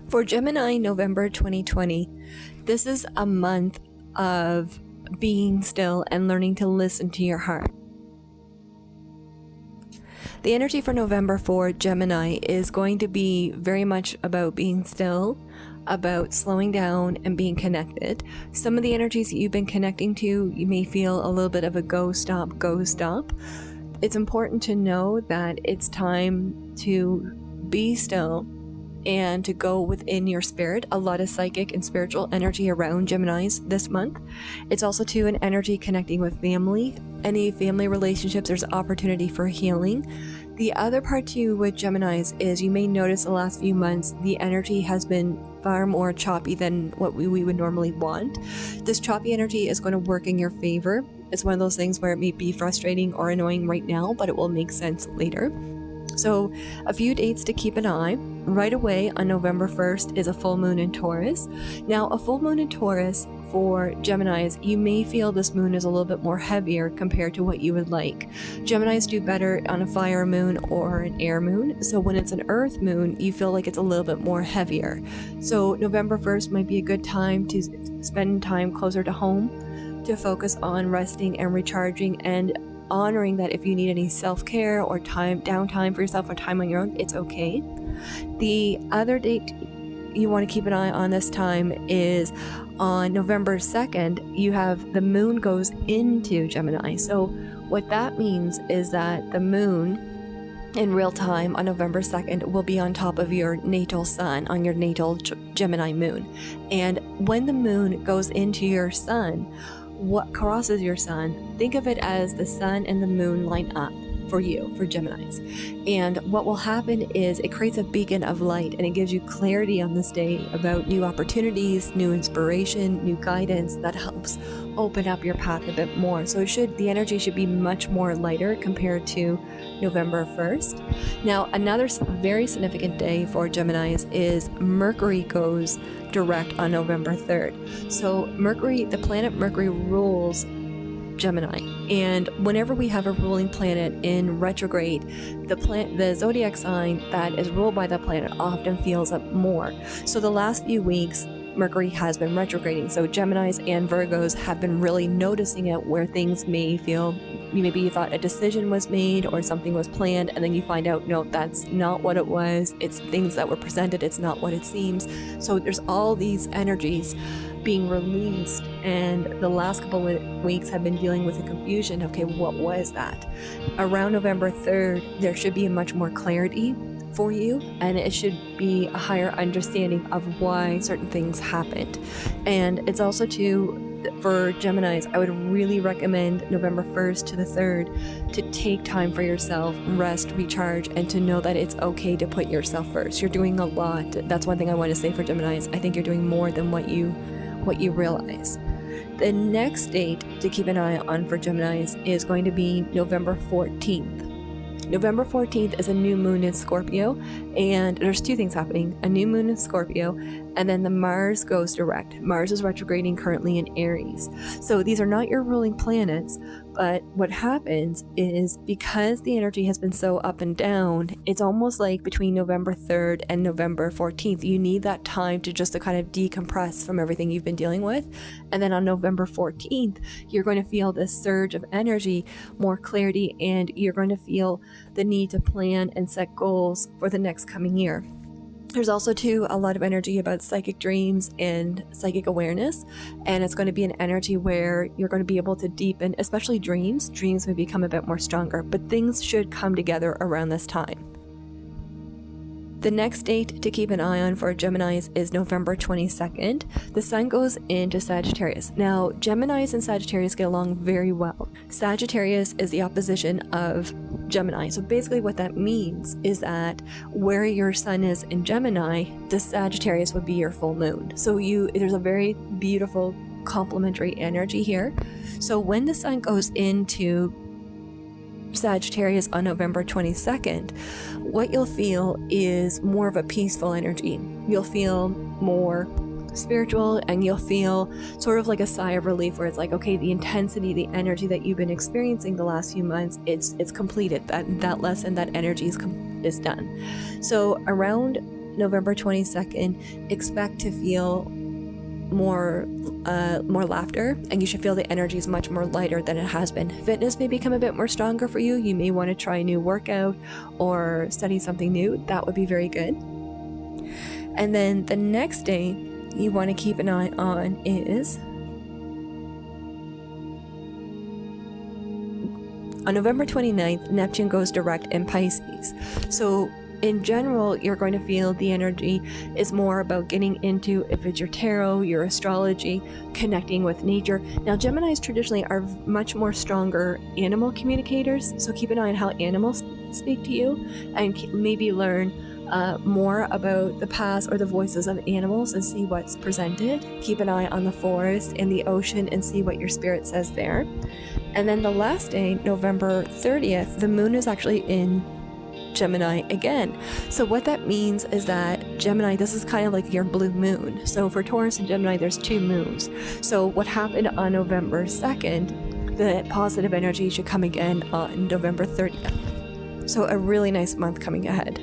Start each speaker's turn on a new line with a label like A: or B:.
A: For Gemini November 2020, this is a month of being still and learning to listen to your heart. The energy for November for Gemini is going to be very much about being still, about slowing down and being connected. Some of the energies that you've been connecting to, you may feel a little bit of a go, stop. It's important to know that it's time to be still and to go within your spirit. A lot of psychic and spiritual energy around Geminis this month. It's also too an energy connecting with family. Any family relationships, there's opportunity for healing. The other part too with Geminis is you may notice the last few months the energy has been far more choppy than what we would normally want. This choppy energy is going to work in your favor. It's one of those things where it may be frustrating or annoying right now, but it will make sense later. So a few dates to keep an eye. Right away on November 1st is a full moon in Taurus. Now a full moon in Taurus for Geminis, you may feel this moon is a little bit more heavier compared to what you would like. Geminis do better on a fire moon or an air moon. So when it's an earth moon, you feel like it's a little bit more heavier. So November 1st might be a good time to spend time closer to home, to focus on resting and recharging and honoring that if you need any self-care or downtime for yourself or time on your own, it's okay. The other date you want to keep an eye on this time is on November 2nd, you have the moon goes into Gemini. So what that means is that the moon in real time on November 2nd will be on top of your natal sun, on your natal Gemini moon. And when the moon goes into your sun, what crosses your sun, think of it as the sun and the moon line up for you, for Geminis. And what will happen is it creates a beacon of light and it gives you clarity on this day about new opportunities, new inspiration, new guidance that helps open up your path a bit more. So the energy should be much more lighter compared to November 1st. Now, another very significant day for Geminis is Mercury goes direct on November 3rd. So Mercury, the planet Mercury rules Gemini, and whenever we have a ruling planet in retrograde, the zodiac sign that is ruled by that planet often feels up more. So the last few weeks Mercury has been retrograding, so Geminis and Virgos have been really noticing it, where things may feel, maybe you thought a decision was made or something was planned, and then you find out, no, that's not what it was. It's things that were presented, it's not what it seems. So there's all these energies being released, and the last couple of weeks have been dealing with the confusion. Okay, what was that? Around November 3rd, there should be much more clarity for you, and it should be a higher understanding of why certain things happened. And it's also for Geminis, I would really recommend November 1st to the 3rd to take time for yourself, rest, recharge, and to know that it's okay to put yourself first. You're doing a lot. That's one thing I want to say for Geminis. I think you're doing more than what you realize. The next date to keep an eye on for Geminis is going to be November 14th. November 14th is a new moon in Scorpio, and there's two things happening: a new moon in Scorpio, and then the Mars goes direct. Mars is retrograding currently in Aries. So these are not your ruling planets, but what happens is because the energy has been so up and down, it's almost like between November 3rd and November 14th, you need that time to kind of decompress from everything you've been dealing with. And then on November 14th, you're going to feel this surge of energy, more clarity, and you're going to feel the need to plan and set goals for the next coming year. There's also a lot of energy about psychic dreams and psychic awareness, and it's going to be an energy where you're going to be able to deepen, especially dreams. Dreams may become a bit more stronger, but things should come together around this time. The next date to keep an eye on for Geminis is November 22nd. The sun goes into Sagittarius. Now, Geminis and Sagittarius get along very well. Sagittarius is the opposition of Gemini. So basically what that means is that where your sun is in Gemini, the Sagittarius would be your full moon. So there's a very beautiful complementary energy here. So when the sun goes into Sagittarius on November 22nd, what you'll feel is more of a peaceful energy. You'll feel more spiritual, and you'll feel sort of like a sigh of relief, where it's like, okay, the intensity, the energy that you've been experiencing the last few months, it's completed. That lesson, that energy is done. So around November 22nd, expect to feel more laughter, and you should feel the energy is much more lighter than it has been. Fitness may become a bit more stronger for you. You may want to try a new workout or study something new. That would be very good. And then the next day you want to keep an eye on is on November 29th, Neptune goes direct in Pisces. So in general, you're going to feel the energy is more about getting into, if it's your tarot, your astrology, connecting with nature. Now, Geminis traditionally are much more stronger animal communicators, so keep an eye on how animals speak to you, and maybe learn more about the past or the voices of animals and see what's presented. Keep an eye on the forest and the ocean and see what your spirit says there. And then the last day, November 30th, the moon is actually in Gemini again. So what that means is that Gemini, this is kind of like your blue moon. So for Taurus and Gemini, there's 2 moons. So what happened on November 2nd, the positive energy should come again on November 30th. So a really nice month coming ahead.